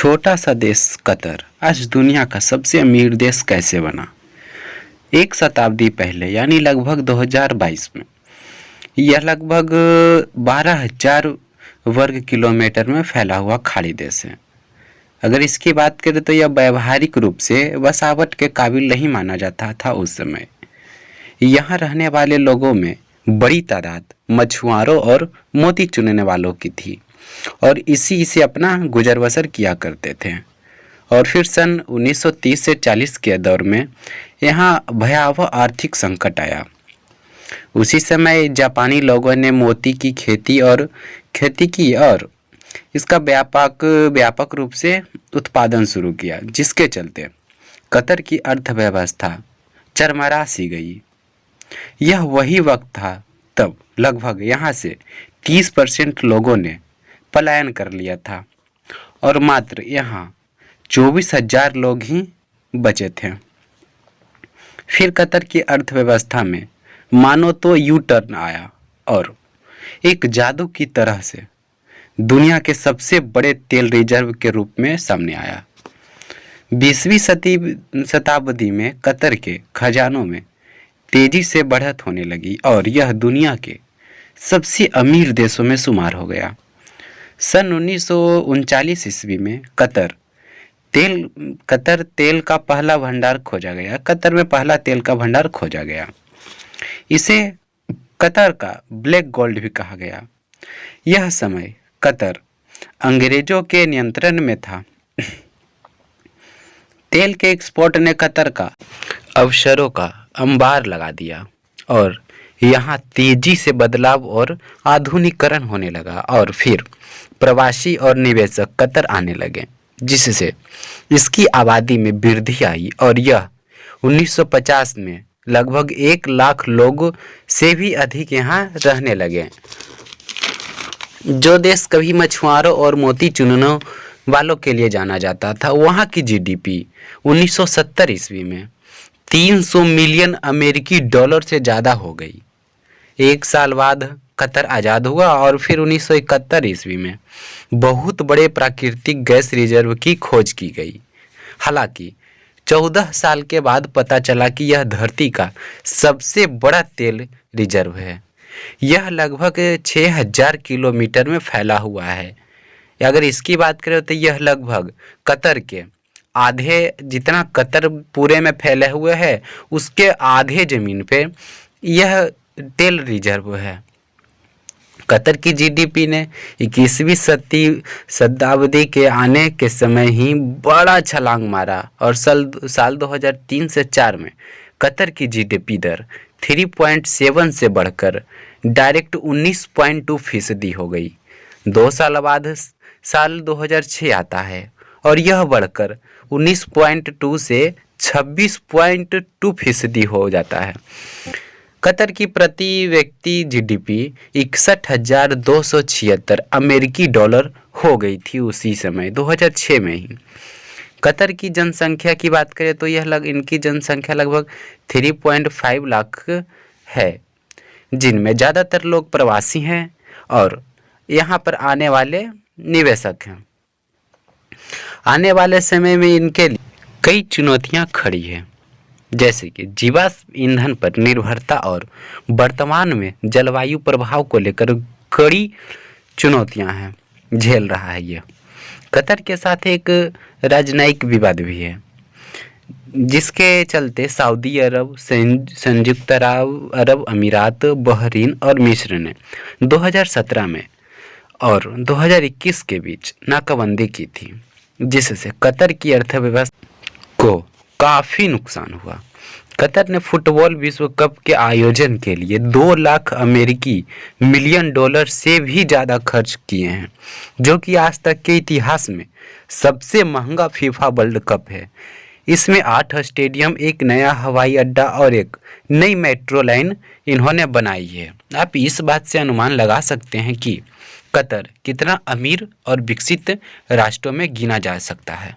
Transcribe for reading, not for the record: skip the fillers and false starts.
छोटा सा देश कतर आज दुनिया का सबसे अमीर देश कैसे बना? एक शताब्दी पहले यानी लगभग 2022 में यह लगभग 12,000 वर्ग किलोमीटर में फैला हुआ खाड़ी देश है। अगर इसकी बात करें तो यह व्यावहारिक रूप से बसावट के काबिल नहीं माना जाता था उस समय। यहाँ रहने वाले लोगों में बड़ी तादाद मछुआरों और मोती चुनने वालों की थी और इसी से अपना गुजर बसर किया करते थे। और फिर सन 1930 से 40 के दौर में यहाँ भयावह आर्थिक संकट आया। उसी समय जापानी लोगों ने मोती की खेती की और इसका व्यापक रूप से उत्पादन शुरू किया, जिसके चलते कतर की अर्थव्यवस्था चरमरा सी गई। यह वही वक्त था तब लगभग यहाँ से 30% लोगों ने पलायन कर लिया था और मात्र यहाँ 24,000 लोग ही बचे थे। फिर कतर की अर्थव्यवस्था में मानो तो यू टर्न आया और एक जादू की तरह से दुनिया के सबसे बड़े तेल रिजर्व के रूप में सामने आया। 20वीं शताब्दी में कतर के खजानों में तेजी से बढ़त होने लगी और यह दुनिया के सबसे अमीर देशों में शुमार हो गया। सन 1939 ईस्वी में कतर तेल का पहला भंडार खोजा गया। कतर में पहला तेल का भंडार खोजा गया। इसे कतर का ब्लैक गोल्ड भी कहा गया। यह समय कतर अंग्रेजों के नियंत्रण में था। तेल के एक्सपोर्ट ने कतर का अवसरों का अंबार लगा दिया और यहाँ तेजी से बदलाव और आधुनिकीकरण होने लगा और फिर प्रवासी और निवेशक कतर आने लगे, जिससे इसकी आबादी में वृद्धि आई और यह 1950 में लगभग 1 लाख लोग से भी अधिक यहाँ रहने लगे। जो देश कभी मछुआरों और मोती चुनने वालों के लिए जाना जाता था, वहाँ की जीडीपी 1970 ईस्वी में 300 मिलियन अमेरिकी डॉलर से ज़्यादा हो गई। एक साल बाद कतर आज़ाद हुआ और फिर 1971 ईस्वी में बहुत बड़े प्राकृतिक गैस रिजर्व की खोज की गई। हालांकि 14 साल के बाद पता चला कि यह धरती का सबसे बड़ा तेल रिजर्व है। यह लगभग 6,000 किलोमीटर में फैला हुआ है। अगर इसकी बात करें तो यह लगभग कतर के आधे, जितना कतर पूरे में फैले हुए है उसके आधे ज़मीन पे यह तेल रिजर्व है। कतर की जीडीपी ने 21वीं शताब्दी के आने के समय ही बड़ा छलांग मारा और साल 2003 से 4 में कतर की जीडीपी दर 3.7 से बढ़कर डायरेक्ट 19.2% हो गई। 2 साल बाद साल 2006 आता है और यह बढ़कर 19.2 से 26.2% हो जाता है। कतर की प्रति व्यक्ति जीडीपी 61,276 अमेरिकी डॉलर हो गई थी उसी समय 2006 में ही। कतर की जनसंख्या की बात करें तो इनकी जनसंख्या लगभग 3.5 लाख है, जिनमें ज़्यादातर लोग प्रवासी हैं और यहाँ पर आने वाले निवेशक हैं। आने वाले समय में इनके लिए कई चुनौतियाँ खड़ी हैं, जैसे कि जीवाश्म ईंधन पर निर्भरता और वर्तमान में जलवायु प्रभाव को लेकर कड़ी चुनौतियां हैं झेल रहा है। यह कतर के साथ एक राजनयिक विवाद भी है, जिसके चलते सऊदी अरब, संयुक्त अरब अमीरात, बहरीन और मिस्र ने 2017 में और 2021 के बीच नाकाबंदी की थी, जिससे कतर की अर्थव्यवस्था को काफ़ी नुकसान हुआ। कतर ने फुटबॉल विश्व कप के आयोजन के लिए 2 लाख अमेरिकी मिलियन डॉलर से भी ज़्यादा खर्च किए हैं, जो कि आज तक के इतिहास में सबसे महंगा फीफा वर्ल्ड कप है। इसमें 8 स्टेडियम, एक नया हवाई अड्डा और एक नई मेट्रो लाइन इन्होंने बनाई है। आप इस बात से अनुमान लगा सकते हैं कि कतर कितना अमीर और विकसित राष्ट्रों में गिना जा सकता है।